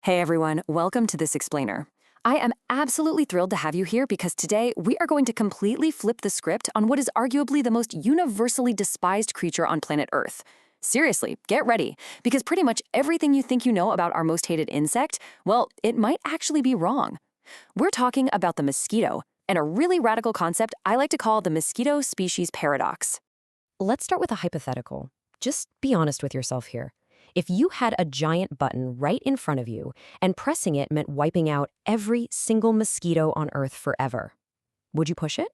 Hey everyone, welcome to this explainer. I am absolutely thrilled to have you here because today we are going to completely flip the script on what is arguably the most universally despised creature on planet Earth. Seriously, get ready, because pretty much everything you think you know about our most hated insect, well, it might actually be wrong. We're talking about the mosquito, and a really radical concept I like to call the Mosquito Species Paradox. Let's start with a hypothetical. Just be honest with yourself here. If you had a giant button right in front of you and pressing it meant wiping out every single mosquito on Earth forever, would you push it?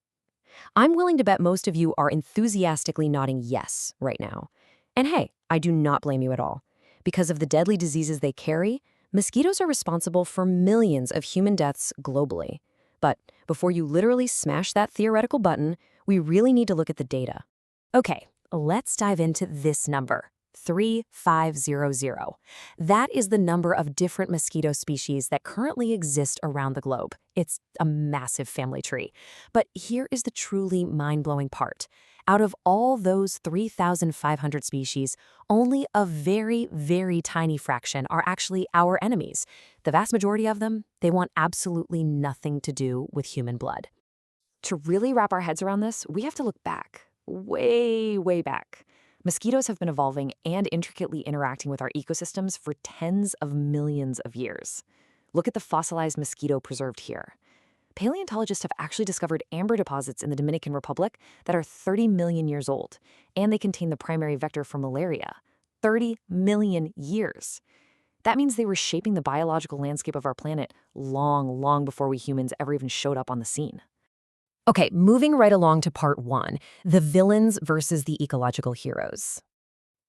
I'm willing to bet most of you are enthusiastically nodding yes right now. And hey, I do not blame you at all. Because of the deadly diseases they carry, mosquitoes are responsible for millions of human deaths globally. But before you literally smash that theoretical button, we really need to look at the data. Okay, let's dive into this number. 3500. That is the number of different mosquito species that currently exist around the globe. It's a massive family tree. But here is the truly mind-blowing part. Out of all those 3,500 species, only a very, very tiny fraction are actually our enemies. The vast majority of them, they want absolutely nothing to do with human blood. To really wrap our heads around this, we have to look back, way, way back. Mosquitoes have been evolving and intricately interacting with our ecosystems for tens of millions of years. Look at the fossilized mosquito preserved here. Paleontologists have actually discovered amber deposits in the Dominican Republic that are 30 million years old, and they contain the primary vector for malaria. 30 million years. That means they were shaping the biological landscape of our planet long, long before we humans ever even showed up on the scene. Okay, moving right along to part one, the villains versus the ecological heroes.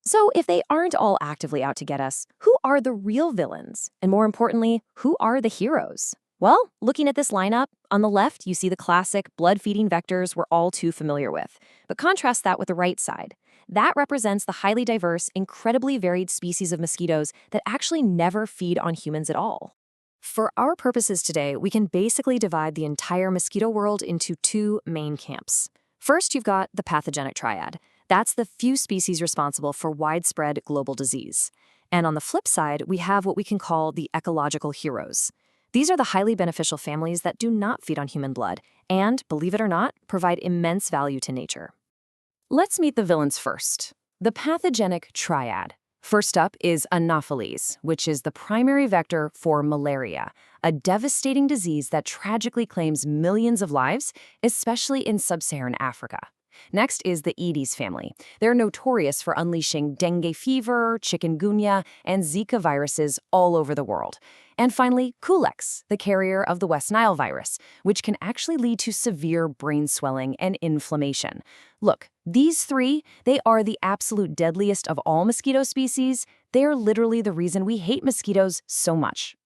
So if they aren't all actively out to get us, who are the real villains? And more importantly, who are the heroes? Well, looking at this lineup, on the left, you see the classic blood-feeding vectors we're all too familiar with. But contrast that with the right side. That represents the highly diverse, incredibly varied species of mosquitoes that actually never feed on humans at all. For our purposes today, we can basically divide the entire mosquito world into two main camps. First, you've got the pathogenic triad. That's the few species responsible for widespread global disease. And on the flip side, we have what we can call the ecological heroes. These are the highly beneficial families that do not feed on human blood and, believe it or not, provide immense value to nature. Let's meet the villains first. The pathogenic triad. First up is Anopheles, which is the primary vector for malaria, a devastating disease that tragically claims millions of lives, especially in sub-Saharan Africa. Next is the Aedes family. They're notorious for unleashing dengue fever, chikungunya, and Zika viruses all over the world. And finally, Culex, the carrier of the West Nile virus, which can actually lead to severe brain swelling and inflammation. Look, these three, they are the absolute deadliest of all mosquito species. They are literally the reason we hate mosquitoes so much.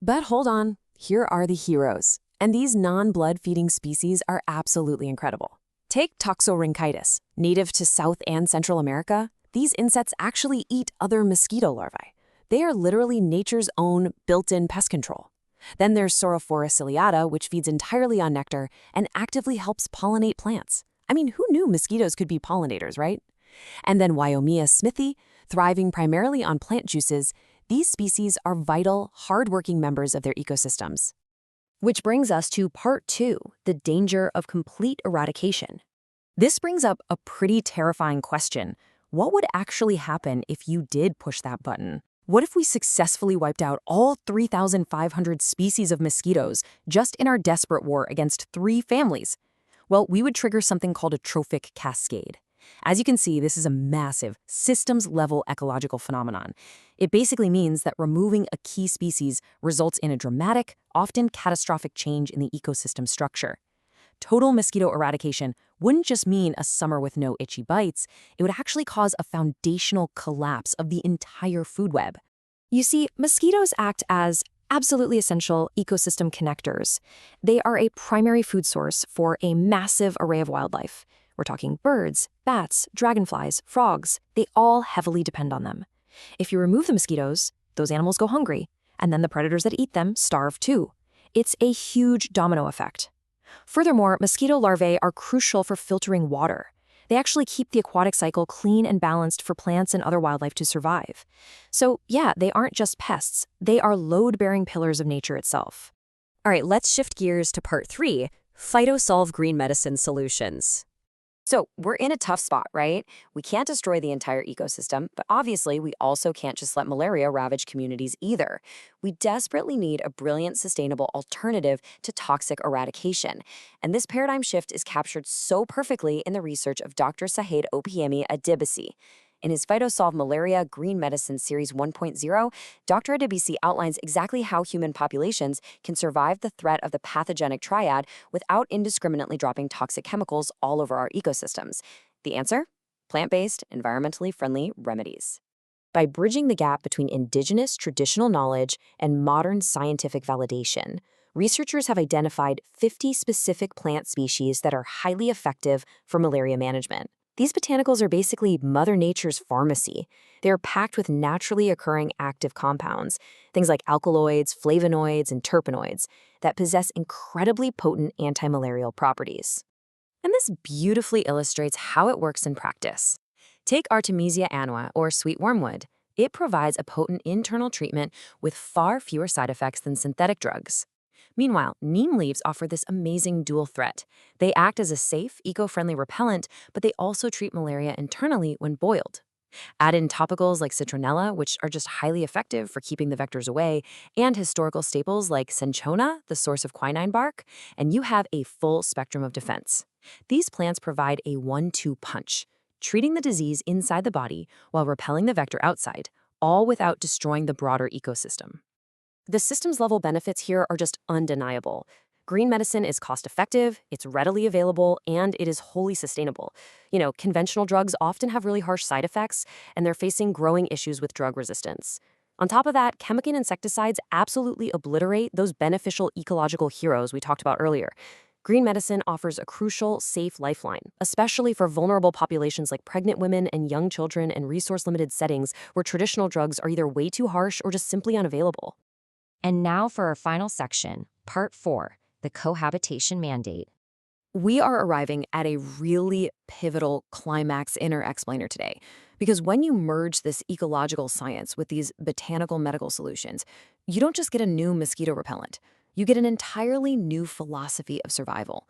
But hold on, here are the heroes. And these non-blood-feeding species are absolutely incredible. Take Toxorhynchitis, native to South and Central America. These insects actually eat other mosquito larvae. They are literally nature's own built-in pest control. Then there's Saurophora ciliata, which feeds entirely on nectar and actively helps pollinate plants. I mean, who knew mosquitoes could be pollinators, right? And then Wyomia smithii, thriving primarily on plant juices. These species are vital, hard-working members of their ecosystems. Which brings us to part two, the danger of complete eradication. This brings up a pretty terrifying question. What would actually happen if you did push that button? What if we successfully wiped out all 3,500 species of mosquitoes just in our desperate war against 3 families? Well, we would trigger something called a trophic cascade. As you can see, this is a massive, systems-level ecological phenomenon. It basically means that removing a key species results in a dramatic, often catastrophic change in the ecosystem structure. Total mosquito eradication wouldn't just mean a summer with no itchy bites, it would actually cause a foundational collapse of the entire food web. You see, mosquitoes act as absolutely essential ecosystem connectors. They are a primary food source for a massive array of wildlife. We're talking birds, bats, dragonflies, frogs. They all heavily depend on them. If you remove the mosquitoes, those animals go hungry, and then the predators that eat them starve too. It's a huge domino effect. Furthermore, mosquito larvae are crucial for filtering water. They actually keep the aquatic cycle clean and balanced for plants and other wildlife to survive. So, yeah, they aren't just pests. They are load-bearing pillars of nature itself. All right, let's shift gears to part 3, PhytoSolve green medicine solutions. So we're in a tough spot, right? We can't destroy the entire ecosystem, but obviously we also can't just let malaria ravage communities either. We desperately need a brilliant, sustainable alternative to toxic eradication. And this paradigm shift is captured so perfectly in the research of Dr. Saheed Opeyemi Adebisi. In his PhytoSolve Malaria Green Medicine Series 1.0, Dr. Adebisi outlines exactly how human populations can survive the threat of the pathogenic triad without indiscriminately dropping toxic chemicals all over our ecosystems. The answer? Plant-based, environmentally friendly remedies. By bridging the gap between indigenous traditional knowledge and modern scientific validation, researchers have identified 50 specific plant species that are highly effective for malaria management. These botanicals are basically Mother Nature's pharmacy. They are packed with naturally occurring active compounds, things like alkaloids, flavonoids, and terpenoids, that possess incredibly potent anti-malarial properties. And this beautifully illustrates how it works in practice. Take Artemisia annua, or sweet wormwood. It provides a potent internal treatment with far fewer side effects than synthetic drugs. Meanwhile, neem leaves offer this amazing dual threat. They act as a safe, eco-friendly repellent, but they also treat malaria internally when boiled. Add in topicals like citronella, which are just highly effective for keeping the vectors away, and historical staples like cinchona, the source of quinine bark, and you have a full spectrum of defense. These plants provide a 1-2 punch, treating the disease inside the body while repelling the vector outside, all without destroying the broader ecosystem. The systems-level benefits here are just undeniable. Green medicine is cost-effective, it's readily available, and it is wholly sustainable. Conventional drugs often have really harsh side effects, and they're facing growing issues with drug resistance. On top of that, chemical insecticides absolutely obliterate those beneficial ecological heroes we talked about earlier. Green medicine offers a crucial, safe lifeline, especially for vulnerable populations like pregnant women and young children in resource-limited settings where traditional drugs are either way too harsh or just simply unavailable. And now for our final section, part 4, the cohabitation mandate. We are arriving at a really pivotal climax in our explainer today, because when you merge this ecological science with these botanical medical solutions, you don't just get a new mosquito repellent, you get an entirely new philosophy of survival.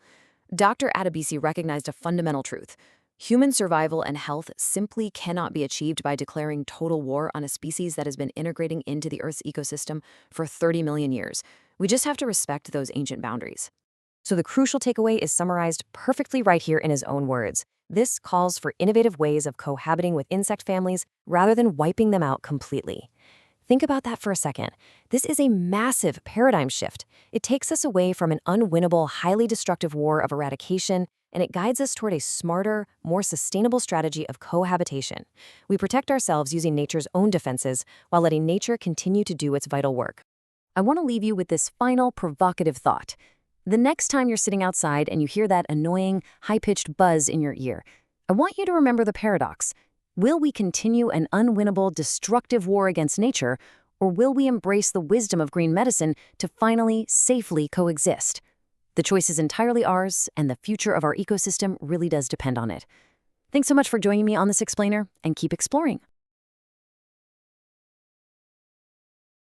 Dr. Adebisi recognized a fundamental truth. Human survival and health simply cannot be achieved by declaring total war on a species that has been integrating into the Earth's ecosystem for 30 million years. We just have to respect those ancient boundaries. So the crucial takeaway is summarized perfectly right here in his own words. This calls for innovative ways of cohabiting with insect families rather than wiping them out completely. Think about that for a second. This is a massive paradigm shift. It takes us away from an unwinnable, highly destructive war of eradication, and it guides us toward a smarter, more sustainable strategy of cohabitation. We protect ourselves using nature's own defenses while letting nature continue to do its vital work. I want to leave you with this final provocative thought. The next time you're sitting outside and you hear that annoying, high-pitched buzz in your ear, I want you to remember the paradox. Will we continue an unwinnable, destructive war against nature, or will we embrace the wisdom of green medicine to finally, safely coexist? The choice is entirely ours, and the future of our ecosystem really does depend on it. Thanks so much for joining me on this explainer, and keep exploring.